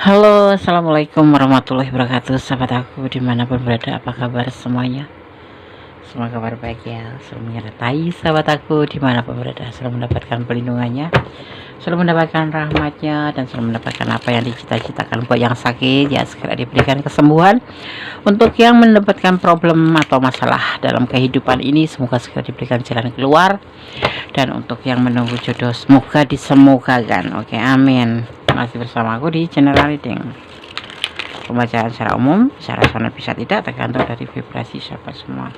Halo, assalamualaikum warahmatullahi wabarakatuh. Sahabat aku dimanapun berada, apa kabar semuanya? Semoga kabar baik ya. Selalu menyertai sahabat aku dimanapun berada, selalu mendapatkan pelindungannya, selalu mendapatkan rahmatnya, dan selalu mendapatkan apa yang dicita-citakan. Buat yang sakit ya segera diberikan kesembuhan. Untuk yang mendapatkan problem atau masalah dalam kehidupan ini, semoga segera diberikan jalan keluar. Dan untuk yang menunggu jodoh, semoga disemogakan. Oke, amin. Masih bersama aku di channel reading. Pembacaan secara umum, secara sana bisa tidak, tergantung dari vibrasi sahabat semua.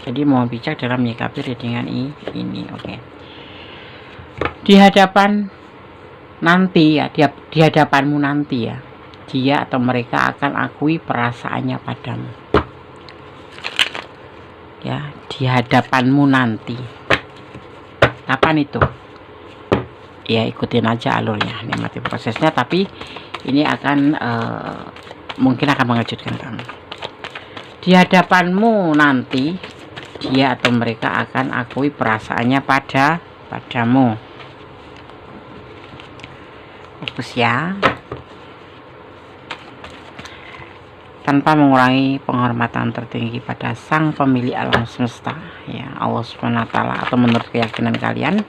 Jadi mohon bijak dalam menyikapi readingan ini. Oke. Di hadapan nanti ya, di hadapanmu nanti ya, dia atau mereka akan akui perasaannya padamu. Ya, di hadapanmu nanti. Kapan itu? Ya, ikutin aja alurnya, nikmati prosesnya, tapi ini akan mungkin akan mengejutkan kamu. Di hadapanmu nanti dia atau mereka akan akui perasaannya padamu. Fokus ya, tanpa mengurangi penghormatan tertinggi pada sang pemilik alam semesta ya, Allah SWT, atau menurut keyakinan kalian.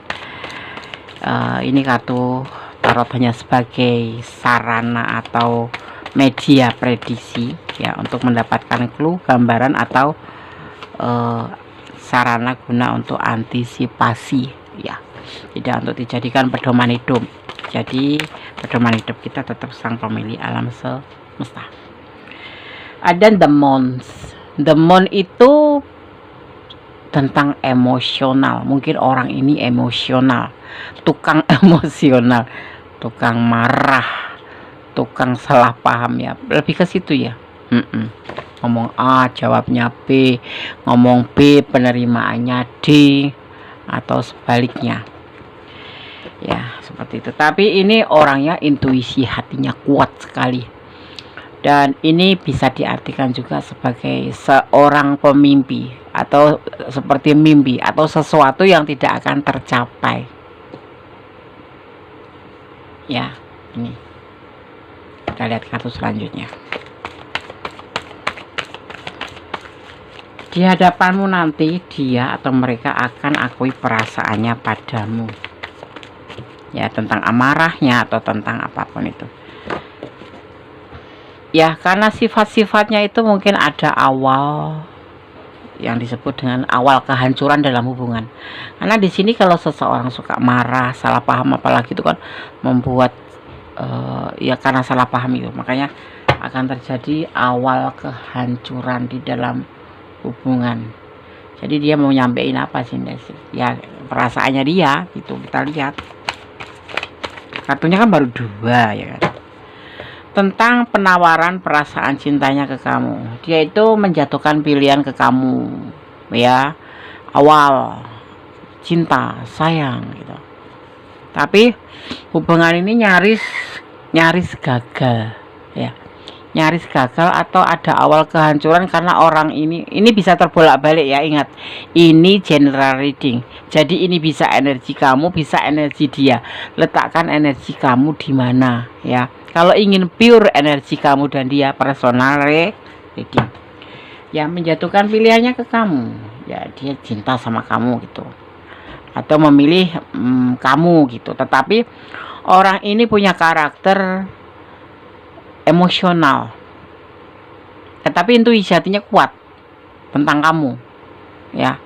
Ini kartu tarot hanya sebagai sarana atau media prediksi ya, untuk mendapatkan clue, gambaran, atau sarana guna untuk antisipasi ya, tidak untuk dijadikan pedoman hidup. Jadi pedoman hidup kita tetap sang pemilik alam semesta. Ada the moon itu tentang emosional. Mungkin orang ini emosional, tukang emosional, tukang marah, tukang salah paham ya, lebih ke situ ya. Ngomong A jawabnya B, ngomong B penerimaannya D, atau sebaliknya ya, seperti itu. Tapi ini orangnya intuisi hatinya kuat sekali, dan ini bisa diartikan juga sebagai seorang pemimpi, atau seperti mimpi, atau sesuatu yang tidak akan tercapai ya. Ini kita lihat kartu selanjutnya. Di hadapanmu nanti dia atau mereka akan akui perasaannya padamu ya, tentang amarahnya atau tentang apapun itu ya, karena sifat-sifatnya itu mungkin ada awal yang disebut dengan awal kehancuran dalam hubungan. Karena di sini kalau seseorang suka marah, salah paham, apalagi itu kan membuat ya, karena salah paham itu, makanya akan terjadi awal kehancuran di dalam hubungan. Jadi dia mau nyampein apa sih ya, perasaannya dia gitu. Kita lihat kartunya kan baru 2 ya kan, tentang penawaran perasaan cintanya ke kamu. Dia itu menjatuhkan pilihan ke kamu ya, awal cinta, sayang gitu. Tapi hubungan ini nyaris gagal ya, nyaris gagal, atau ada awal kehancuran karena orang ini bisa terbolak-balik ya. Ingat, ini general reading, jadi ini bisa energi kamu, bisa energi dia. Letakkan energi kamu di mana ya. Kalau ingin pure energi kamu dan dia, personal reading ya, menjatuhkan pilihannya ke kamu ya, dia cinta sama kamu gitu, atau memilih kamu gitu. Tetapi orang ini punya karakter emosional, tetapi intuisi hatinya kuat tentang kamu ya.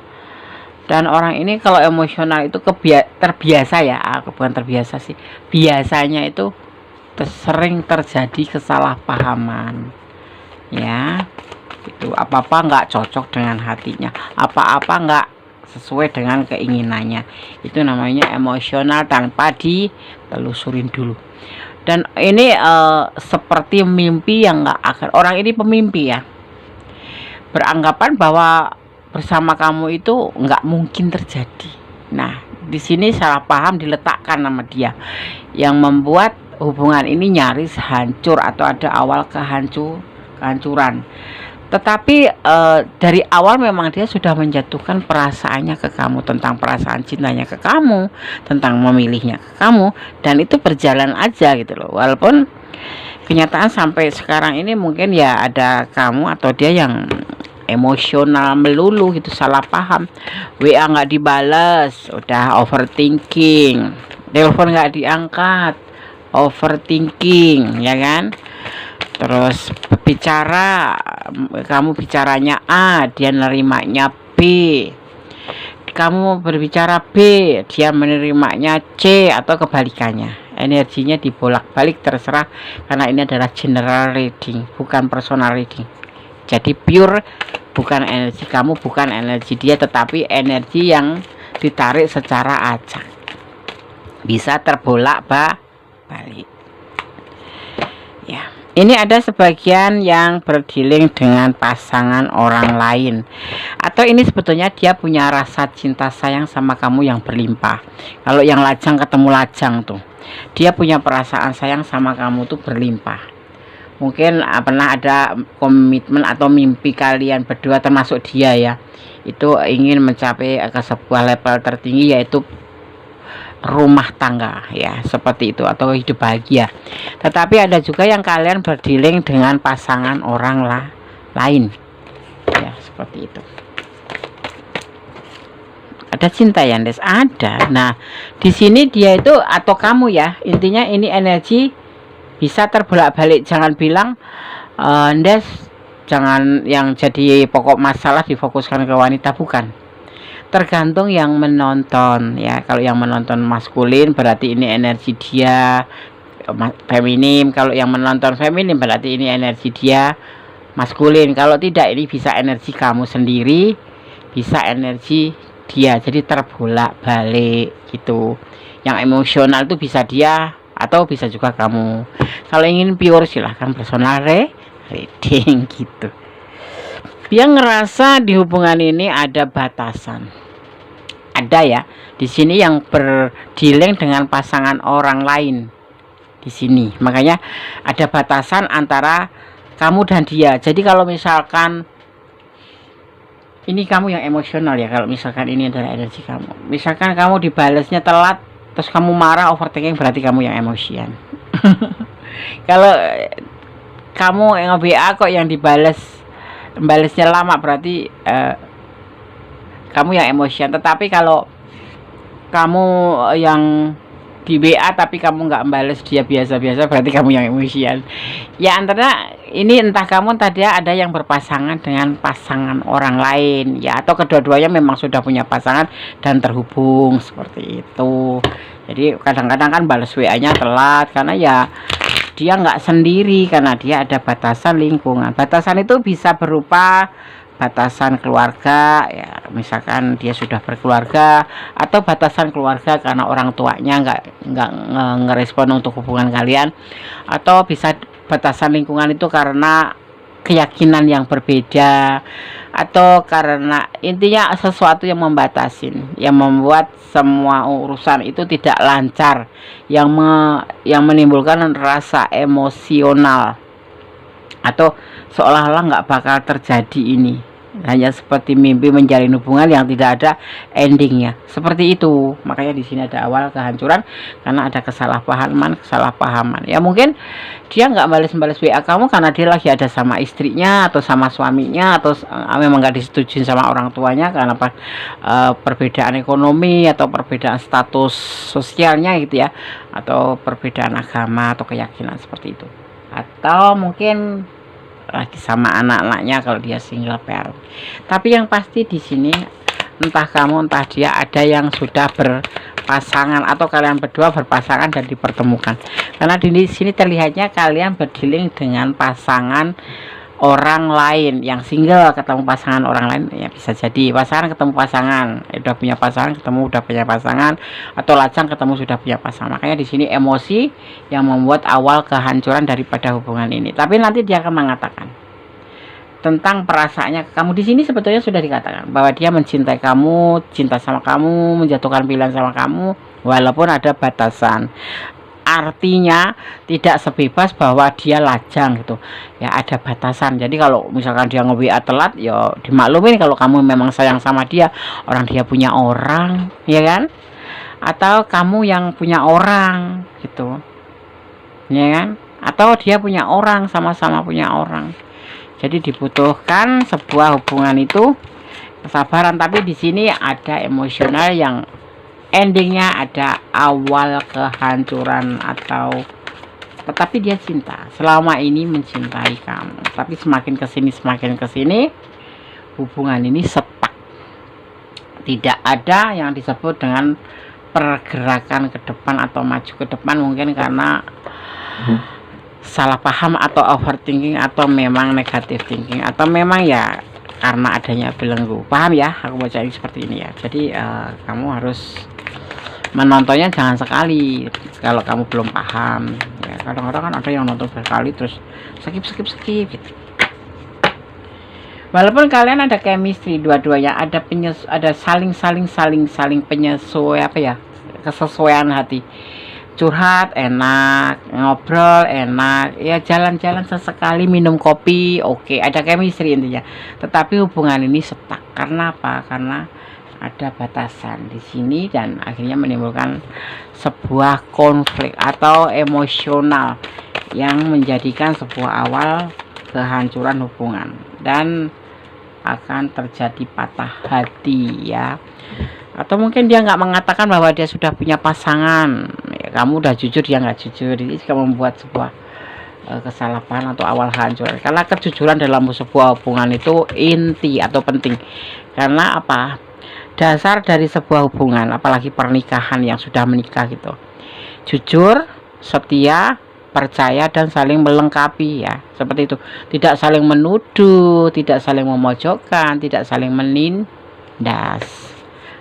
Dan orang ini kalau emosional itu terbiasa ya, bukan terbiasa sih, biasanya itu sering terjadi kesalahpahaman ya. Itu apa-apa nggak cocok dengan hatinya, apa-apa nggak sesuai dengan keinginannya. Itu namanya emosional tanpa ditelusurin dulu. Dan ini seperti mimpi yang nggak akan, orang ini pemimpi ya, beranggapan bahwa bersama kamu itu nggak mungkin terjadi. Nah, di sini salah paham diletakkan sama dia, yang membuat hubungan ini nyaris hancur atau ada awal kehancuran. Tetapi dari awal memang dia sudah menjatuhkan perasaannya ke kamu, tentang perasaan cintanya ke kamu, tentang memilihnya ke kamu, dan itu berjalan aja gitu loh. Walaupun kenyataan sampai sekarang ini mungkin ya ada kamu atau dia yang emosional melulu gitu, salah paham, WA nggak dibales udah overthinking, telepon nggak diangkat overthinking, ya kan. Terus bicara, kamu bicaranya A, dia nerimanya B, kamu berbicara B, dia menerimanya C, atau kebalikannya. Energinya dibolak-balik, terserah, karena ini adalah general reading, bukan personal reading. Jadi pure, bukan energi kamu, bukan energi dia, tetapi energi yang ditarik secara acak, bisa terbolak-balik. Ya, ini ada sebagian yang berdealing dengan pasangan orang lain, atau ini sebetulnya dia punya rasa cinta sayang sama kamu yang berlimpah. Kalau yang lajang ketemu lajang tuh, dia punya perasaan sayang sama kamu tuh berlimpah. Mungkin pernah ada komitmen atau mimpi kalian berdua, termasuk dia ya, itu ingin mencapai ke sebuah level tertinggi, yaitu rumah tangga ya, seperti itu, atau hidup bahagia. Tetapi ada juga yang kalian berdealing dengan pasangan orang lain ya, seperti itu. Ada cinta ya, Des, ada. Nah, di sini dia itu atau kamu ya, intinya ini energi bisa terbolak-balik. Jangan bilang Des, jangan yang jadi pokok masalah difokuskan ke wanita, bukan. Tergantung yang menonton ya. Kalau yang menonton maskulin berarti ini energi dia feminim. Kalau yang menonton feminim berarti ini energi dia maskulin. Kalau tidak, ini bisa energi kamu sendiri, bisa energi dia, jadi terbolak-balik gitu. Yang emosional itu bisa dia atau bisa juga kamu. Kalau ingin pure silahkan personal reading gitu. Dia ngerasa di hubungan ini ada batasan. Ada ya, di sini yang berdealing dengan pasangan orang lain di sini. Makanya ada batasan antara kamu dan dia. Jadi kalau misalkan ini kamu yang emosional ya, kalau misalkan ini adalah energi kamu. Misalkan kamu dibalasnya telat, terus kamu marah, overthinking, berarti kamu yang emosian. Kalau kamu yang WA kok yang balasnya lama, berarti kamu yang emosian. Tetapi kalau kamu yang di WA tapi kamu nggak balas dia biasa-biasa, berarti kamu yang emosian. Ya antara ini, entah kamu tadi ada yang berpasangan dengan pasangan orang lain ya, atau kedua-duanya memang sudah punya pasangan dan terhubung seperti itu. Jadi kadang-kadang kan balas WA-nya telat karena ya dia nggak sendiri, karena dia ada batasan lingkungan. Batasan itu bisa berupa batasan keluarga ya, misalkan dia sudah berkeluarga, atau batasan keluarga karena orang tuanya nggak ngerespon untuk hubungan kalian, atau bisa batasan lingkungan itu karena keyakinan yang berbeda, atau karena intinya sesuatu yang membatasin, yang membuat semua urusan itu tidak lancar, yang menimbulkan rasa emosional, atau seolah-olah nggak bakal terjadi ini, hanya seperti mimpi menjalin hubungan yang tidak ada endingnya, seperti itu. Makanya di sini ada awal kehancuran karena ada kesalahpahaman ya. Mungkin dia nggak balas WA kamu karena dia lagi ada sama istrinya atau sama suaminya, atau memang nggak disetujui sama orang tuanya karena perbedaan ekonomi atau perbedaan status sosialnya gitu ya, atau perbedaan agama atau keyakinan seperti itu, atau mungkin lagi sama anak-anaknya kalau dia single parent. Tapi yang pasti di sini entah kamu entah dia ada yang sudah berpasangan, atau kalian berdua berpasangan dan dipertemukan. Karena di sini terlihatnya kalian berdealing dengan pasangan orang lain, yang single ketemu pasangan orang lain ya, bisa jadi pasangan ketemu pasangan, udah punya pasangan ketemu udah punya pasangan, atau lajang ketemu sudah punya pasangan. Makanya di sini emosi yang membuat awal kehancuran daripada hubungan ini. Tapi nanti dia akan mengatakan tentang perasaannya kamu. Di sini sebetulnya sudah dikatakan bahwa dia mencintai kamu, cinta sama kamu, menjatuhkan pilihan sama kamu, walaupun ada batasan. Artinya tidak sebebas bahwa dia lajang gitu ya, ada batasan. Jadi kalau misalkan dia nge-WA telat ya dimaklumin kalau kamu memang sayang sama dia, orang dia punya orang ya kan, atau kamu yang punya orang gitu ya kan, atau dia punya orang, sama-sama punya orang. Jadi dibutuhkan sebuah hubungan itu kesabaran, tapi di sini ada emosional yang endingnya ada awal kehancuran, atau tetapi dia cinta, selama ini mencintai kamu, tapi semakin kesini hubungan ini stuck. Tidak ada yang disebut dengan pergerakan ke depan atau maju ke depan, mungkin karena salah paham atau overthinking, atau memang negatif thinking, atau memang ya karena adanya belenggu. Paham ya aku baca ini seperti ini ya. Jadi kamu harus menontonnya jangan sekali kalau kamu belum paham ya. Kadang-kadang kan ada yang nonton berkali terus skip gitu. Walaupun kalian ada chemistry dua-duanya, ada saling penyesuaian, apa ya, kesesuaian hati, curhat enak, ngobrol enak ya, jalan-jalan sesekali, minum kopi oke, ada chemistry intinya. Tetapi hubungan ini stuck karena apa? Karena ada batasan di sini, dan akhirnya menimbulkan sebuah konflik atau emosional yang menjadikan sebuah awal kehancuran hubungan, dan akan terjadi patah hati ya. Atau mungkin dia nggak mengatakan bahwa dia sudah punya pasangan ya, kamu udah jujur, dia nggak jujur. Ini juga membuat sebuah kesalahan atau awal hancur. Karena kejujuran dalam sebuah hubungan itu inti atau penting. Karena apa? Dasar dari sebuah hubungan, apalagi pernikahan yang sudah menikah gitu, jujur, setia, percaya, dan saling melengkapi ya, seperti itu. Tidak saling menuduh, tidak saling memojokkan, tidak saling menindas,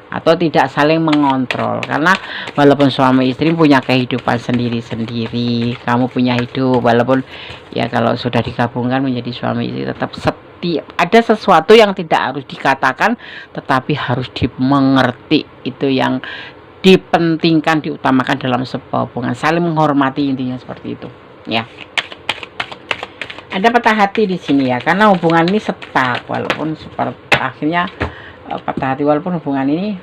atau tidak saling mengontrol. Karena walaupun suami istri punya kehidupan sendiri-sendiri, kamu punya hidup, walaupun ya kalau sudah digabungkan menjadi suami istri, tetap ada sesuatu yang tidak harus dikatakan tetapi harus dimengerti. Itu yang dipentingkan, diutamakan dalam sebuah hubungan, saling menghormati, intinya seperti itu ya. Ada patah hati di sini ya, karena hubungan ini stuck, walaupun seperti akhirnya patah hati, walaupun hubungan ini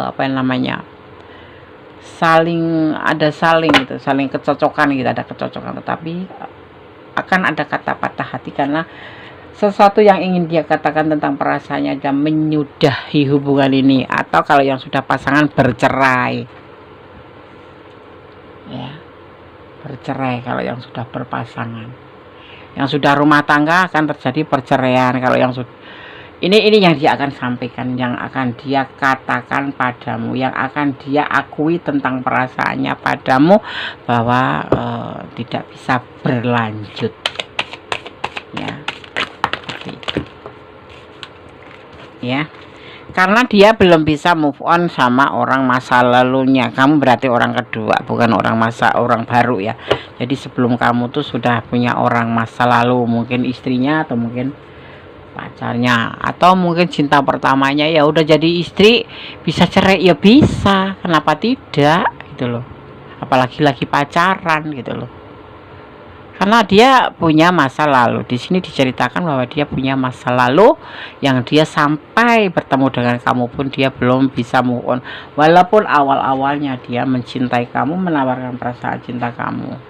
apa yang namanya, saling gitu, saling kecocokan gitu, ada kecocokan, tetapi akan ada kata patah hati karena sesuatu yang ingin dia katakan tentang perasaannya dan menyudahi hubungan ini, atau kalau yang sudah pasangan bercerai ya, bercerai. Kalau yang sudah berpasangan, yang sudah rumah tangga, akan terjadi perceraian. Kalau yang sudah ini yang dia akan sampaikan, yang akan dia katakan padamu, yang akan dia akui tentang perasaannya padamu, bahwa tidak bisa berlanjut ya, ya, karena dia belum bisa move on sama orang masa lalunya. Kamu berarti orang kedua, bukan orang baru ya. Jadi sebelum kamu tuh sudah punya orang masa lalu, mungkin istrinya, atau mungkin pacarnya, atau mungkin cinta pertamanya. Ya udah jadi istri, bisa cerai ya bisa, kenapa tidak gitu loh, apalagi lagi pacaran gitu loh. Karena dia punya masa lalu. Di sini diceritakan bahwa dia punya masa lalu yang dia sampai bertemu dengan kamu pun dia belum bisa move on. Walaupun awal-awalnya dia mencintai kamu, menawarkan perasaan cinta kamu,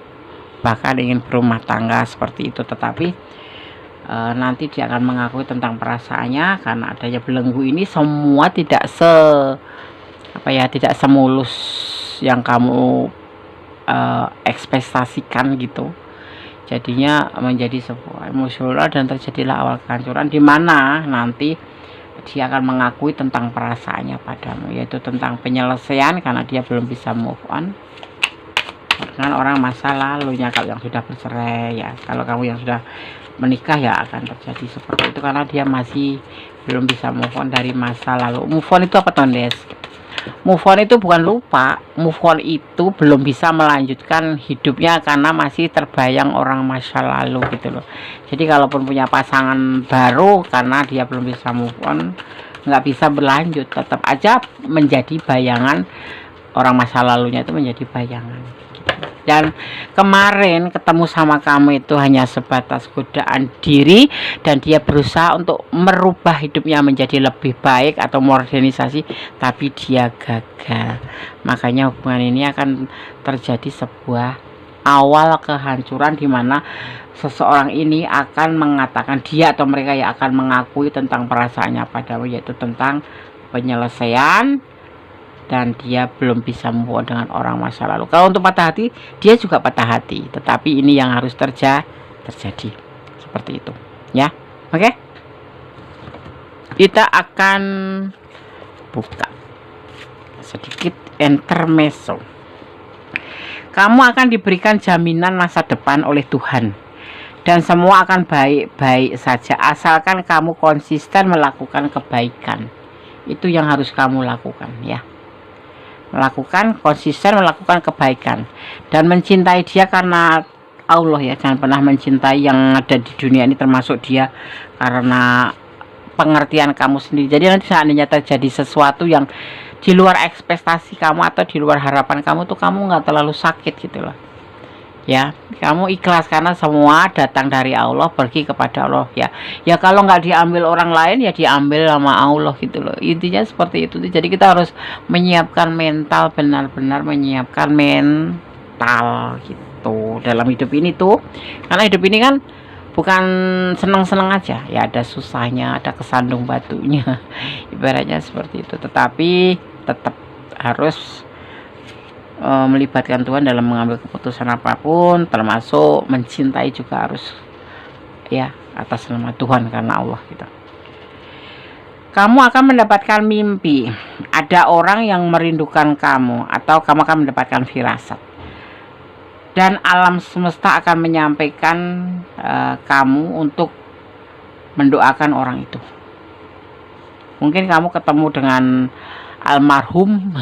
bahkan ingin berumah tangga seperti itu, tetapi nanti dia akan mengakui tentang perasaannya. Karena adanya belenggu ini, semua tidak tidak semulus yang kamu ekspektasikan gitu. Jadinya menjadi sebuah emosional, dan terjadilah awal kehancuran, di mana nanti dia akan mengakui tentang perasaannya padamu, yaitu tentang penyelesaian, karena dia belum bisa move on dengan orang masa lalunya. Kalau yang sudah bercerai ya, kalau kamu yang sudah menikah ya akan terjadi seperti itu, karena dia masih belum bisa move on dari masa lalu. Move on itu apa, Tondes? Move on itu bukan lupa, move on itu belum bisa melanjutkan hidupnya karena masih terbayang orang masa lalu gitu loh. Jadi kalaupun punya pasangan baru, karena dia belum bisa move on, nggak bisa berlanjut, tetap aja menjadi bayangan orang masa lalunya, itu menjadi bayangan gitu. Dan kemarin ketemu sama kamu itu hanya sebatas godaan diri, dan dia berusaha untuk merubah hidupnya menjadi lebih baik atau modernisasi, tapi dia gagal. Makanya hubungan ini akan terjadi sebuah awal kehancuran, di mana seseorang ini akan mengatakan, dia atau mereka yang akan mengakui tentang perasaannya padamu, yaitu tentang penyelesaian, dan dia belum bisa move on dengan orang masa lalu. Kalau untuk patah hati, dia juga patah hati, tetapi ini yang harus terjadi seperti itu ya. Oke, kita akan buka sedikit intermezzo. Kamu akan diberikan jaminan masa depan oleh Tuhan, dan semua akan baik-baik saja asalkan kamu konsisten melakukan kebaikan. Itu yang harus kamu lakukan ya. Konsisten melakukan kebaikan dan mencintai dia karena Allah ya. Jangan pernah mencintai yang ada di dunia ini, termasuk dia, karena pengertian kamu sendiri. Jadi nanti seandainya terjadi sesuatu yang di luar ekspektasi kamu atau di luar harapan kamu tuh, kamu nggak terlalu sakit gitu loh ya. Kamu ikhlas karena semua datang dari Allah, pergi kepada Allah ya. Ya kalau nggak diambil orang lain ya diambil sama Allah gitu loh, intinya seperti itu. Jadi kita harus menyiapkan mental, benar-benar menyiapkan mental gitu dalam hidup ini tuh. Karena hidup ini kan bukan senang-senang aja ya, ada susahnya, ada kesandung batunya ibaratnya seperti itu. Tetapi tetap harus melibatkan Tuhan dalam mengambil keputusan apapun, termasuk mencintai juga harus ya, atas nama Tuhan, karena Allah gitu. Kamu akan mendapatkan mimpi, ada orang yang merindukan kamu, atau kamu akan mendapatkan firasat, dan alam semesta akan menyampaikan kamu untuk mendoakan orang itu. Mungkin kamu ketemu dengan almarhum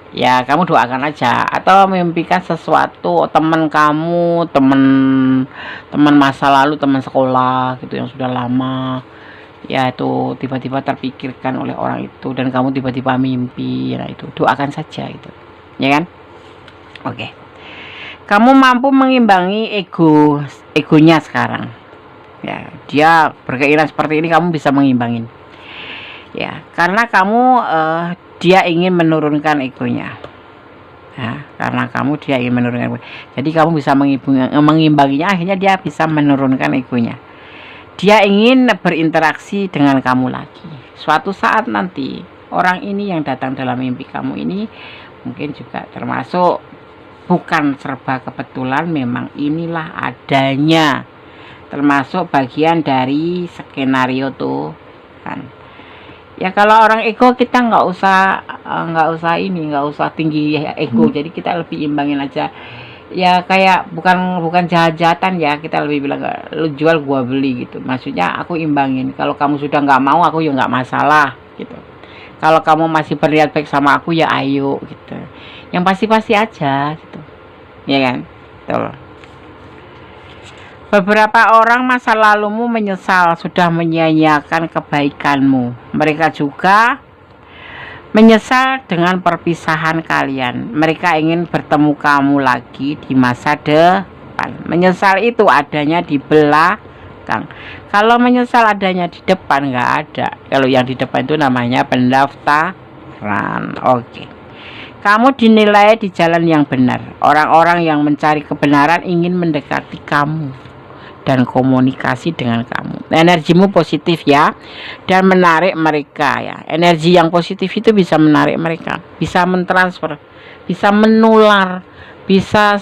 ya, kamu doakan aja, atau mimpikan sesuatu teman kamu, teman masa lalu, teman sekolah gitu yang sudah lama ya, itu tiba-tiba terpikirkan oleh orang itu dan kamu tiba-tiba mimpi. Nah itu doakan saja gitu ya kan. Oke. Kamu mampu mengimbangi egonya sekarang ya. Dia berkeinginan seperti ini, kamu bisa mengimbangin ya, karena kamu dia ingin menurunkan egonya ya, karena dia ingin menurunkan egonya. Jadi kamu bisa mengimbanginya, akhirnya dia bisa menurunkan egonya. Dia ingin berinteraksi dengan kamu lagi. Suatu saat nanti orang ini yang datang dalam mimpi kamu ini mungkin juga termasuk, bukan serba kebetulan, memang inilah adanya, termasuk bagian dari skenario tuh kan ya. Kalau orang ego, kita nggak usah tinggi ego, jadi kita lebih imbangin aja ya. Kayak bukan jahat-jahatan ya, kita lebih bilang lu jual gua beli gitu, maksudnya aku imbangin. Kalau kamu sudah nggak mau, aku ya nggak masalah gitu. Kalau kamu masih berniat baik sama aku ya ayo gitu, yang pasti-pasti aja gitu ya kan. Tuh. Beberapa orang masa lalumu menyesal sudah menyia-nyiakan kebaikanmu. Mereka juga menyesal dengan perpisahan kalian. Mereka ingin bertemu kamu lagi di masa depan. Menyesal itu adanya di belakang. Kalau menyesal adanya di depan, nggak ada. Kalau yang di depan itu namanya pendaftaran. Oke. Kamu dinilai di jalan yang benar. Orang-orang yang mencari kebenaran ingin mendekati kamu dan komunikasi dengan kamu. Energimu positif ya, dan menarik mereka ya. Energi yang positif itu bisa menarik mereka, bisa mentransfer, bisa menular, bisa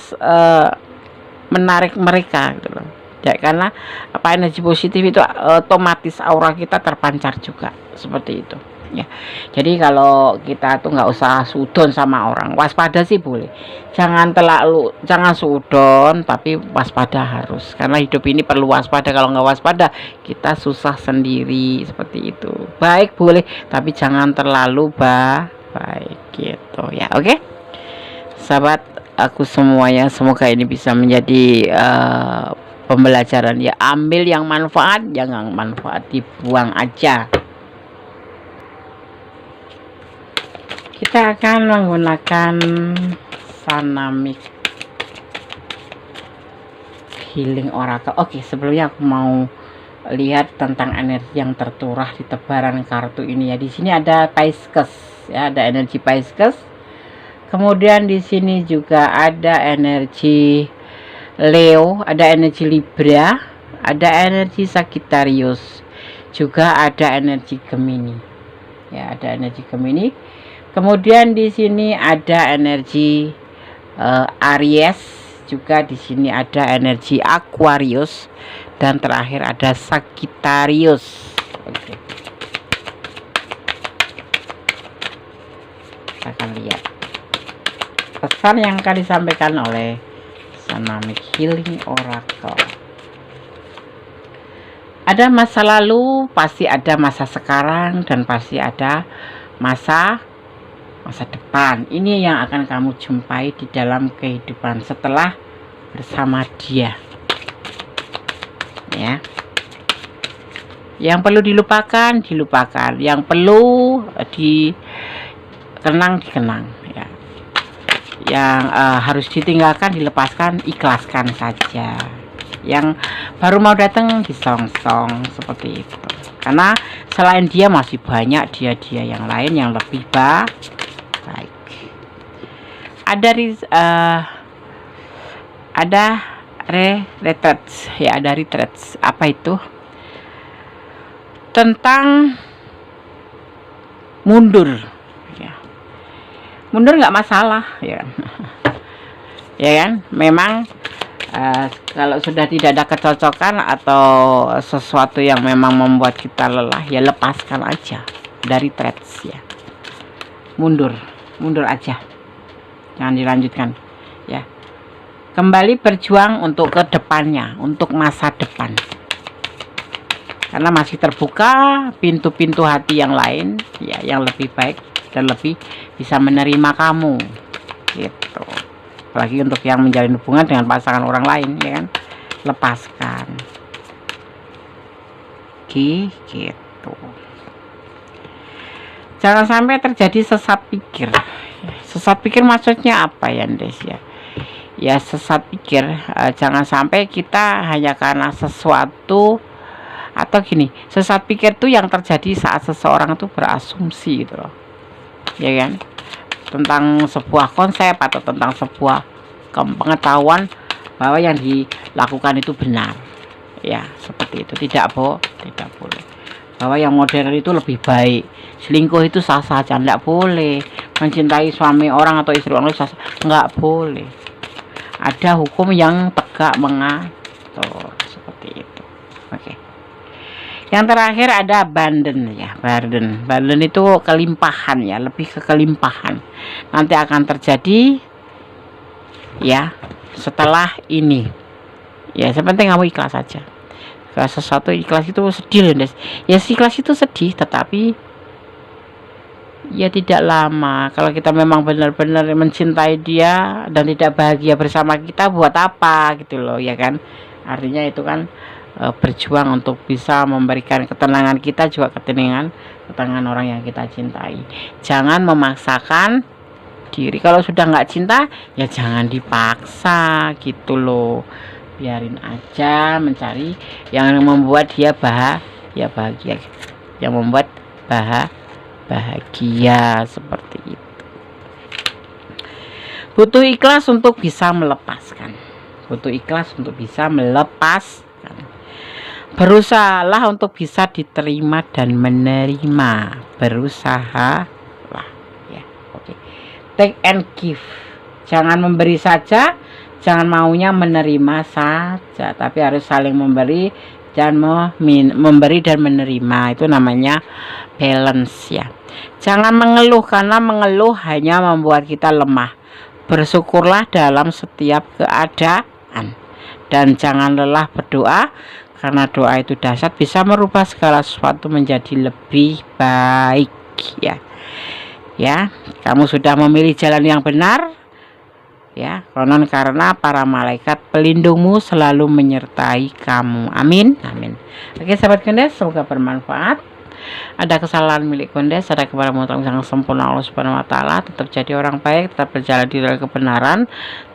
menarik mereka gitu loh ya. Karena energi positif itu otomatis aura kita terpancar juga seperti itu ya. Jadi kalau kita tuh nggak usah sudon sama orang, waspada sih boleh, jangan sudon, tapi waspada harus, karena hidup ini perlu waspada. Kalau nggak waspada kita susah sendiri seperti itu. Baik boleh, tapi jangan terlalu baik gitu ya. Oke sahabat aku semuanya, semoga ini bisa menjadi pembelajaran ya. Ambil yang manfaat, jangan manfaat dibuang aja. Kita akan menggunakan Sanamik Healing Oracle. Oke, sebelumnya aku mau lihat tentang energi yang terturah di tebaran kartu ini ya. Di sini ada Pisces ya, ada energi Pisces, Kemudian di sini juga ada energi Leo, ada energi Libra, ada energi Sagittarius, juga ada energi Gemini. Ya, ada energi Gemini. Kemudian di sini ada energi Aries, juga di sini ada energi Aquarius, dan terakhir ada Sagittarius. Oke. Kita akan lihat pesan yang akan disampaikan oleh Dynamic Healing Oracle. Ada masa lalu, pasti ada masa sekarang, dan pasti ada masa depan. Ini yang akan kamu jumpai di dalam kehidupan setelah bersama dia. Ya. Yang perlu dilupakan, yang perlu dikenang. Ya. Yang harus ditinggalkan, dilepaskan, ikhlaskan saja. Yang baru mau datang disongsong seperti itu, karena selain dia masih banyak dia yang lain yang lebih baik. Ada retreats, ya, ada retreats. Apa itu? Tentang mundur, ya. Mundur nggak masalah, ya. Ya kan, memang kalau sudah tidak ada kecocokan atau sesuatu yang memang membuat kita lelah, ya lepaskan aja dari threads, ya. Mundur aja, jangan dilanjutkan, ya. Kembali berjuang untuk ke depannya, untuk masa depan, karena masih terbuka pintu-pintu hati yang lain, ya, yang lebih baik dan lebih bisa menerima kamu, gitu. Apalagi untuk yang menjalin hubungan dengan pasangan orang lain, ya kan, lepaskan. Gitu. Jangan sampai terjadi sesat pikir. Sesat pikir maksudnya apa ya, Des, ya? Ya, sesat pikir, jangan sampai kita hanya karena sesuatu, atau gini, sesat pikir itu yang terjadi saat seseorang itu berasumsi gitu loh, ya kan, tentang sebuah konsep atau tentang sebuah pengetahuan bahwa yang dilakukan itu benar, ya, seperti itu. Tidak boleh bahwa yang modern itu lebih baik, selingkuh itu sah saja, tidak boleh, mencintai suami orang atau istri orang itu sah, nggak boleh. Ada hukum yang tegak mengatur, seperti itu. Oke. Yang terakhir ada abundance, ya. Abundance itu kelimpahan, ya, lebih ke kelimpahan. Nanti akan terjadi, ya, setelah ini. Ya, sepenting kamu ikhlas saja. Kalau sesuatu ikhlas itu sedih, Des. Ya, ikhlas itu sedih, tetapi ya tidak lama. Kalau kita memang benar-benar mencintai dia dan tidak bahagia bersama kita, buat apa gitu loh, ya kan? Artinya itu kan berjuang untuk bisa memberikan ketenangan kita, juga ketenangan orang yang kita cintai. Jangan memaksakan diri. Kalau sudah nggak cinta, ya jangan dipaksa gitu loh. Biarin aja mencari yang membuat dia bahagia, yang membuat bahagia, seperti itu. Butuh ikhlas untuk bisa melepaskan. Berusahalah untuk bisa diterima dan menerima. Berusahalah, ya. Oke. Take and give. Jangan memberi saja, jangan maunya menerima saja, tapi harus saling memberi dan memberi dan menerima. Itu namanya balance, ya. Jangan mengeluh, karena mengeluh hanya membuat kita lemah. Bersyukurlah dalam setiap keadaan, dan jangan lelah berdoa, karena doa itu dahsyat, bisa merubah segala sesuatu menjadi lebih baik, ya. Ya, kamu sudah memilih jalan yang benar, ya, konon karena para malaikat pelindungmu selalu menyertai kamu. Amin. Oke, sahabat Kondes, semoga bermanfaat. Ada kesalahan milik Kondes, ada kepada yang sempurna Allah Subhanahu wa taala. Tetap jadi orang baik, tetap berjalan di dalam kebenaran,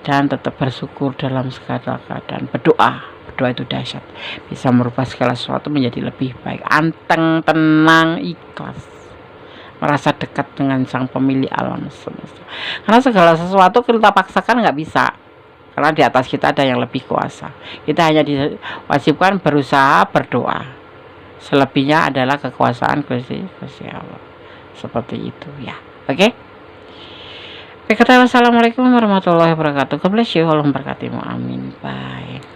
dan tetap bersyukur dalam segala keadaan. Berdoa itu dahsyat, bisa merubah segala sesuatu menjadi lebih baik. Anteng, tenang, ikhlas. merasa dekat dengan sang pemilik alam semesta. Karena segala sesuatu kita paksakan nggak bisa, karena di atas kita ada yang lebih kuasa. Kita hanya diwajibkan berusaha berdoa, selebihnya adalah kekuasaan Gusti Allah. Seperti itu ya. Oke. Oke, kata wassalamualaikum warahmatullahi wabarakatuh. God bless you. Allah memberkatimu. Amin. Bye.